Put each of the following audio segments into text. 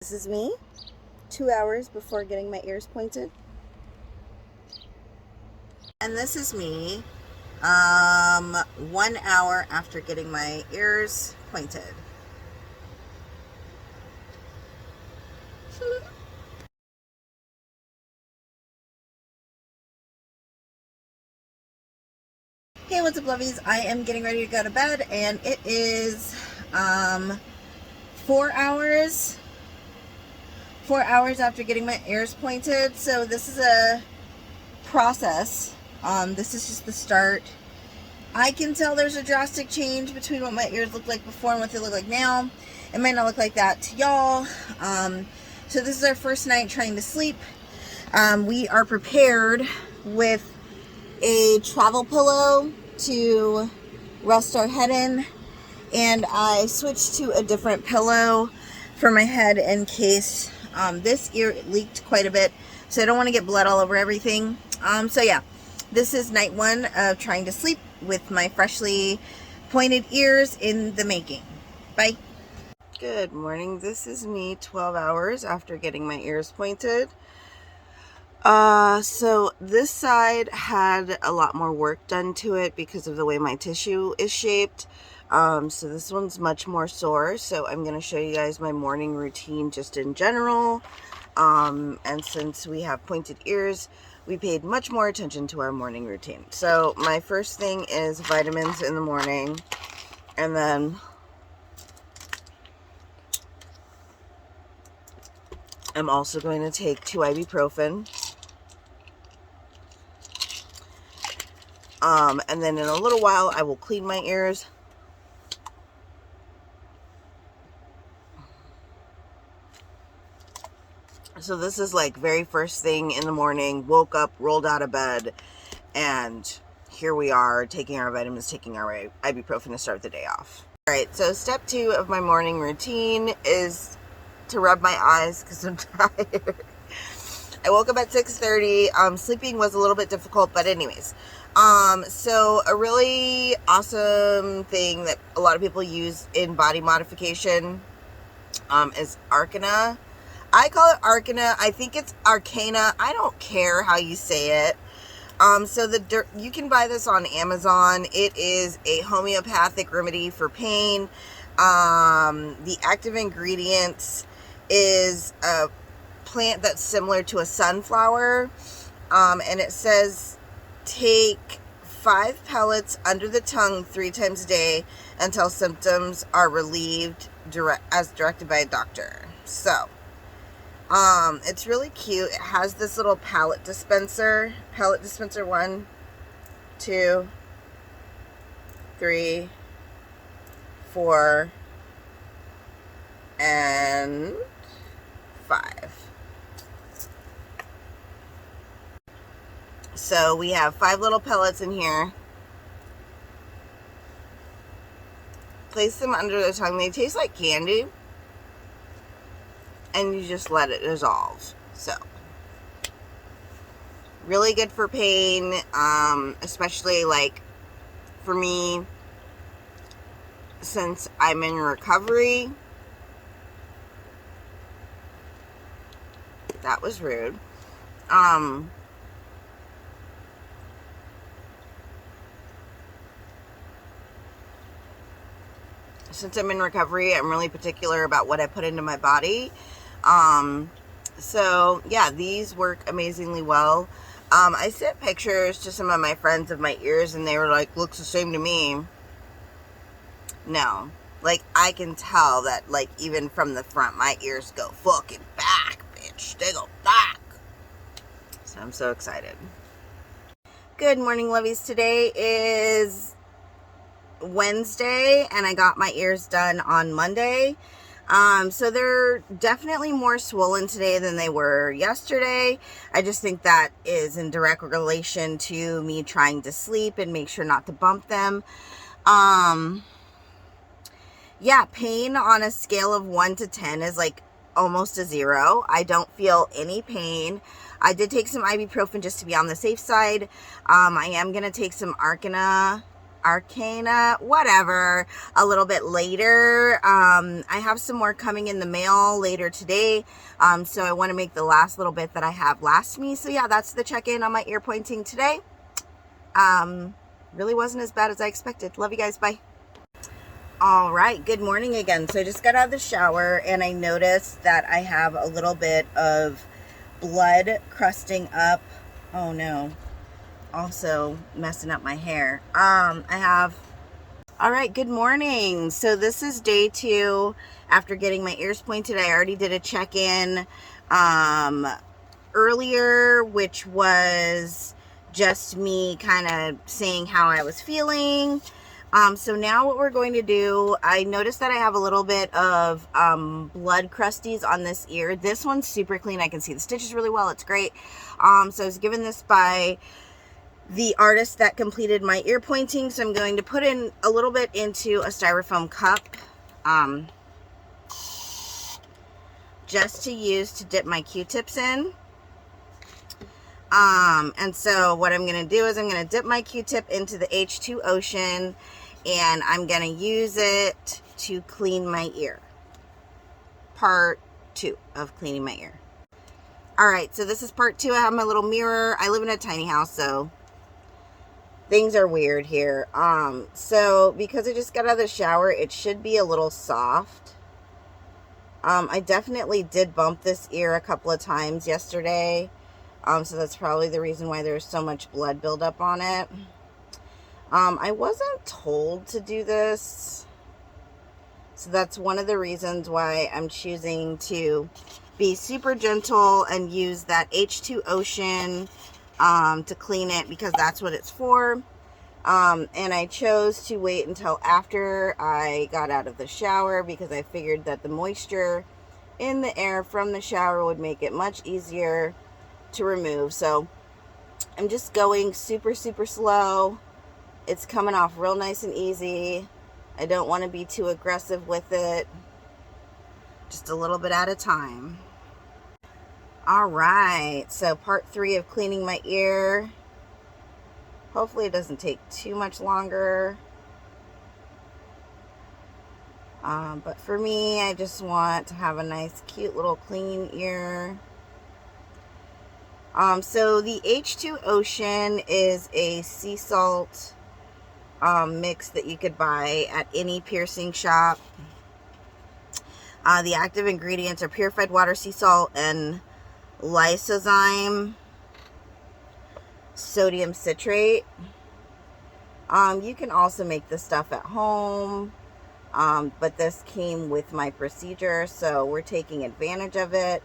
This is me 2 hours before getting my ears pointed. And this is me 1 hour after getting my ears pointed. Hey, what's up, lovies? I am getting ready to go to bed, and it is 4 hours. 4 hours after getting my ears pointed. So this is a process. This is just the start. I can tell there's a drastic change between what my ears look like before and what they look like now. It might not look like that to y'all. So this is our first night trying to sleep. We are prepared with a travel pillow to rest our head in, and I switched to a different pillow for my head in case this ear leaked quite a bit, so I don't want to get blood all over everything. So yeah, this is night one of trying to sleep with my freshly pointed ears in the making. Bye. Good morning. This is me 12 hours after getting my ears pointed. So this side had a lot more work done to it because of the way my tissue is shaped. So this one's much more sore. So I'm going to show you guys my morning routine just in general. And since we have pointed ears, we paid much more attention to our morning routine. So my first thing is vitamins in the morning, and then I'm also going to take 2 ibuprofen. And then in a little while, I will clean my ears. So this is like very first thing in the morning, woke up, rolled out of bed, and here we are taking our vitamins, taking our ibuprofen to start the day off. All right, so step 2 of my morning routine is to rub my eyes because I'm tired. I woke up at 6:30. Sleeping was a little bit difficult, but anyways. So a really awesome thing that a lot of people use in body modification is Arcana. I call it Arcana. I think it's Arcana. I don't care how you say it. So you can buy this on Amazon. It is a homeopathic remedy for pain. The active ingredients is a plant that's similar to a sunflower, and it says take 5 pellets under the tongue 3 times a day until symptoms are relieved as directed by a doctor. So it's really cute. It has this little pellet dispenser 1, 2, 3, 4, and 5. So we have 5 little pellets in here. Place them under the tongue. They taste like candy. And you just let it dissolve. So, really good for pain, especially like for me, since I'm in recovery. That was rude. Since I'm in recovery, I'm really particular about what I put into my body. So yeah, these work amazingly well. I sent pictures to some of my friends of my ears, and they were like, looks the same to me. No, like I can tell that, like, even from the front, my ears go fucking back, bitch. They go back. So I'm so excited. Good morning, lovies. Today is Wednesday, and I got my ears done on Monday. So they're definitely more swollen today than they were yesterday. I just think that is in direct relation to me trying to sleep and make sure not to bump them. Yeah, pain on a scale of 1 to 10 is like almost a 0. I don't feel any pain. I did take some ibuprofen just to be on the safe side. I am going to take some Arcana Arcana, whatever, a little bit later. I have some more coming in the mail later today. So I want to make the last little bit that I have last me. So yeah, that's the check-in on my ear pointing today. Really wasn't as bad as I expected. Love you guys. Bye. All right, good morning again. So I just got out of the shower and I noticed that I have a little bit of blood crusting up. Oh no, also messing up my hair. All right, good morning. So this is day 2 after getting my ears pointed. I already did a check-in earlier, which was just me kind of saying how I was feeling. So now what we're going to do, I noticed that I have a little bit of blood crusties on this ear. This one's super clean. I can see the stitches really well. It's great. So I was given this by the artist that completed my ear pointing. So I'm going to put in a little bit into a styrofoam cup just to use to dip my Q-tips in. And so what I'm going to do is I'm going to dip my Q-tip into the H2 Ocean and I'm going to use it to clean my ear. Part 2 of cleaning my ear. All right, so this is part 2. I have my little mirror. I live in a tiny house, so things are weird here. So because I just got out of the shower, it should be a little soft. I definitely did bump this ear a couple of times yesterday. So that's probably the reason why there's so much blood buildup on it. I wasn't told to do this. So that's one of the reasons why I'm choosing to be super gentle and use that H2 Ocean to clean it, because that's what it's for. And I chose to wait until after I got out of the shower because I figured that the moisture in the air from the shower would make it much easier to remove. So I'm just going super slow. It's coming off real nice and easy. I don't want to be too aggressive with it. Just a little bit at a time. All right, so part 3 of cleaning my ear. Hopefully it doesn't take too much longer. But for me, I just want to have a nice, cute little clean ear. So the H2 Ocean is a sea salt mix that you could buy at any piercing shop. The active ingredients are purified water, sea salt, and lysozyme sodium citrate. You can also make this stuff at home, but this came with my procedure, so we're taking advantage of it.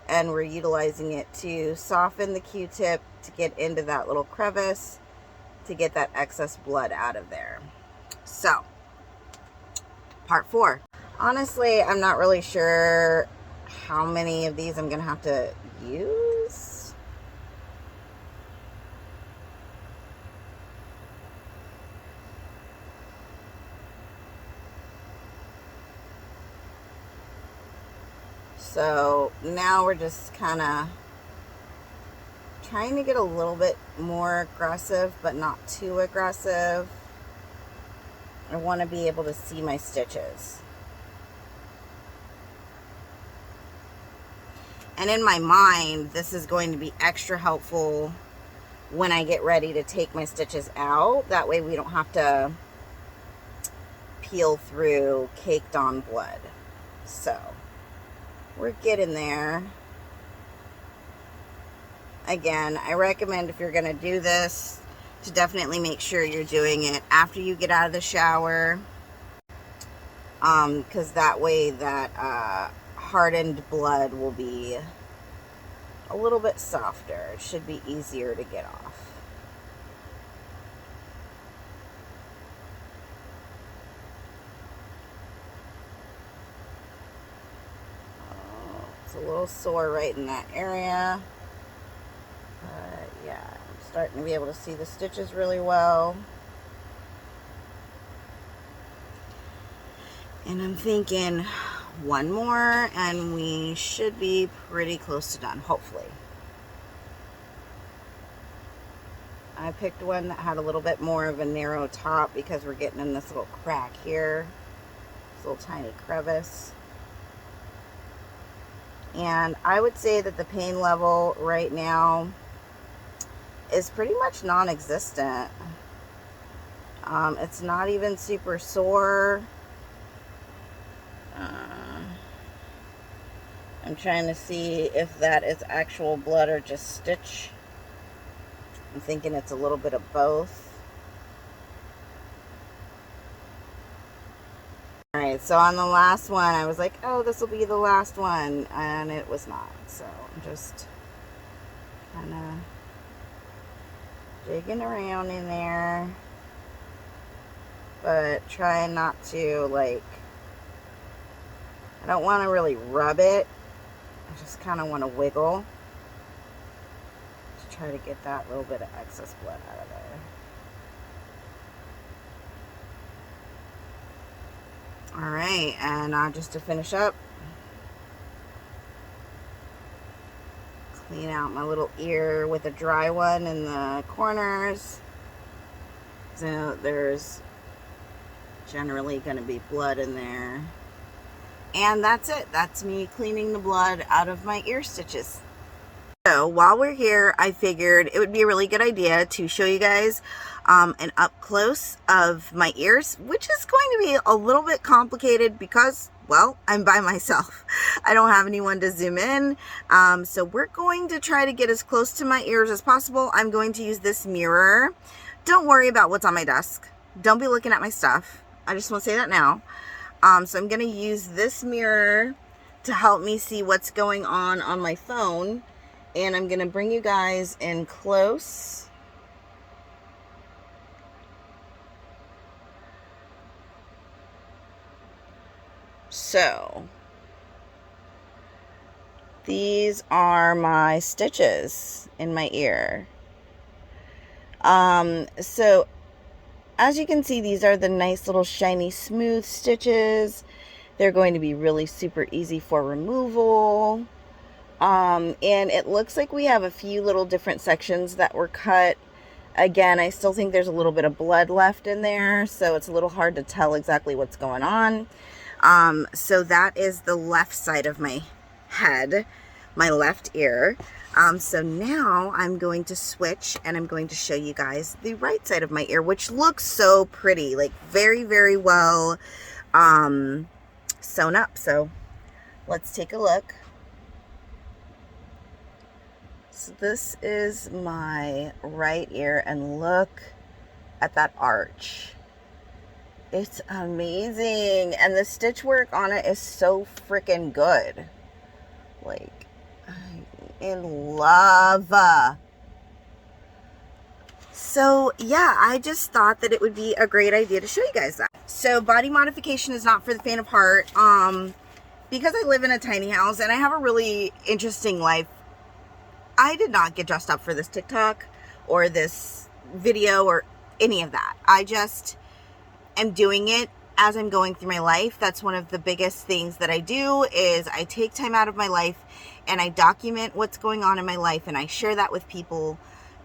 And we're utilizing it to soften the Q-tip to get into that little crevice to get that excess blood out of there. So, part 4. Honestly, I'm not really sure how many of these I'm going to have to use. So now we're just kind of trying to get a little bit more aggressive, but not too aggressive. I want to be able to see my stitches. And in my mind, this is going to be extra helpful when I get ready to take my stitches out. That way we don't have to peel through caked on blood. So we're getting there. Again, I recommend if you're going to do this to definitely make sure you're doing it after you get out of the shower. Because that way that hardened blood will be a little bit softer. It should be easier to get off. It's a little sore right in that area. But yeah, I'm starting to be able to see the stitches really well. And I'm thinking one more and we should be pretty close to done, hopefully. I picked one that had a little bit more of a narrow top because we're getting in this little crack here. This little tiny crevice. And I would say that the pain level right now is pretty much non-existent. It's not even super sore. I'm trying to see if that is actual blood or just stitch. I'm thinking it's a little bit of both. Alright, so on the last one, I was like, oh, this will be the last one. And it was not. So I'm just kind of digging around in there. But trying not to, like, I don't want to really rub it. I just kind of want to wiggle to try to get that little bit of excess blood out of there. Alright, and just to finish up, clean out my little ear with a dry one in the corners. So there's generally going to be blood in there. And that's it. That's me cleaning the blood out of my ear stitches. So while we're here, I figured it would be a really good idea to show you guys an up close of my ears, which is going to be a little bit complicated because, well, I'm by myself. I don't have anyone to zoom in. So we're going to try to get as close to my ears as possible. I'm going to use this mirror. Don't worry about what's on my desk. Don't be looking at my stuff. I just want to say that now. So I'm going to use this mirror to help me see what's going on my phone. And I'm going to bring you guys in close. So these are my stitches in my ear. So as you can see, these are the nice little shiny smooth stitches. They're going to be really super easy for removal. And it looks like we have a few little different sections that were cut. Again, I still think there's a little bit of blood left in there, so it's a little hard to tell exactly what's going on. So that is the left side of my head, my left ear. So now I'm going to switch and I'm going to show you guys the right side of my ear, which looks so pretty, like very, very well sewn up. So let's take a look. So this is my right ear and look at that arch. It's amazing. And the stitch work on it is so freaking good. Like, I'm in love. So yeah, I just thought that it would be a great idea to show you guys that. So body modification is not for the faint of heart. Because I live in a tiny house and I have a really interesting life, I did not get dressed up for this TikTok or this video or any of that. I just am doing it as I'm going through my life. That's one of the biggest things that I do is I take time out of my life and I document what's going on in my life and I share that with people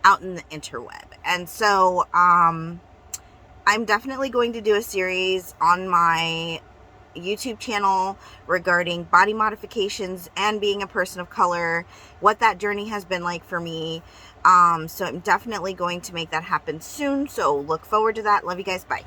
out in the interweb. And so I'm definitely going to do a series on my YouTube channel regarding body modifications and being a person of color, what that journey has been like for me. So I'm definitely going to make that happen soon. So look forward to that. Love you guys. Bye.